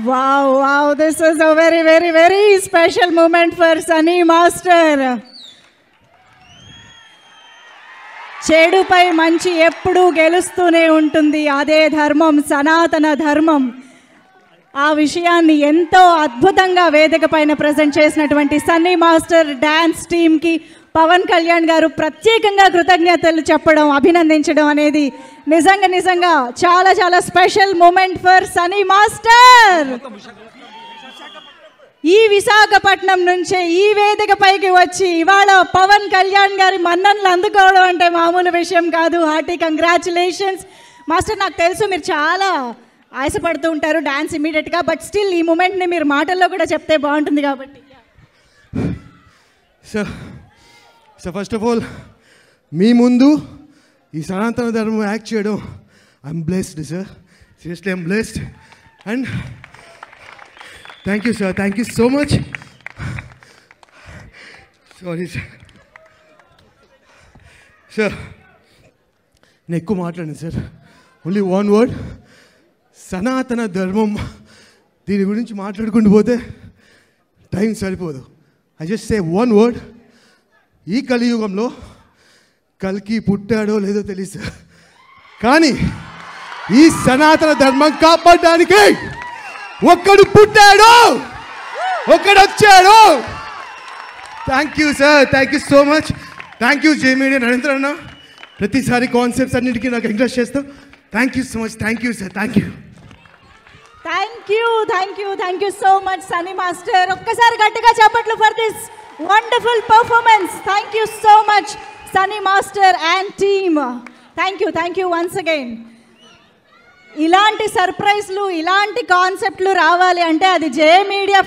Wow, this is a very, very, very special moment for Sunny Master. చెడుపై మంచి ఎప్పుడూ గెలుస్తూనే ఉంటుంది. అదే ధర్మం, సనాతన ధర్మం. ఆ విషయాన్ని ఎంతో అద్భుతంగా వేదిక పైన ప్రజెంట్ చేసినటువంటి సన్నీ మాస్టర్ డ్యాన్స్ టీమ్కి పవన్ కళ్యాణ్ గారు ప్రత్యేకంగా కృతజ్ఞతలు చెప్పడం, అభినందించడం అనేది నిజంగా చాలా చాలా special moment for Sunny master. ఈ విశాఖపట్నం నుంచే ఈ వేదిక పైకి వచ్చి ఇవాళ పవన్ కళ్యాణ్ గారి మన్ననలు అందుకోవడం అంటే మామూలు విషయం కాదు. Hearty congratulations master. నాకు తెలుసు మీరు చాలా ఆశపడుతూ ఉంటారు డాన్స్ ఇమీడియట్గా, బట్ స్టిల్ ఈ మూమెంట్ని మీరు మాటల్లో కూడా చెప్తే బాగుంటుంది కాబట్టి. సో ఫస్ట్ ఆఫ్ ఆల్ మీ ముందు ఈ సనాతన ధర్మం యాక్ట్ చేయడం I'm blessed sir. Seriously I'm blessed and thank you sir. Thank you so much. Sorry sir, నేను ఎక్కువ మాట్లాడాను సార్. ఓన్లీ వన్ వర్డ్, సనాతన ధర్మం. దీని గురించి మాట్లాడుకుంటూ పోతే టైం సరిపోదు. I just say one word. ఈ కలియుగంలో కల్కి పుట్టాడో లేదో తెలియదు, కానీ ఈ సనాతన ధర్మం కాపాడడానికి ఒక్కడు పుట్టాడు, ఒక్కడు వచ్చాడు. Thank you sir. Thank you so much. Thank you J media Narendra అన్న. ప్రతిసారి కాన్సెప్ట్స్ అన్నిటికీ నాకు ఎంకరేజ్ చేస్తాం. Thank you so much. Thank you sir. Thank you. Thank you so much Sunny master. ఒక్కసారి గట్టిగా చప్పట్లు for this wonderful performance. Thank you so much Sunny master and team. Thank you once again. ఇలాంటి సర్ప్రైజ్లు, ఇలాంటి కాన్సెప్ట్లు రావాలి అంటే అది జే మీడియా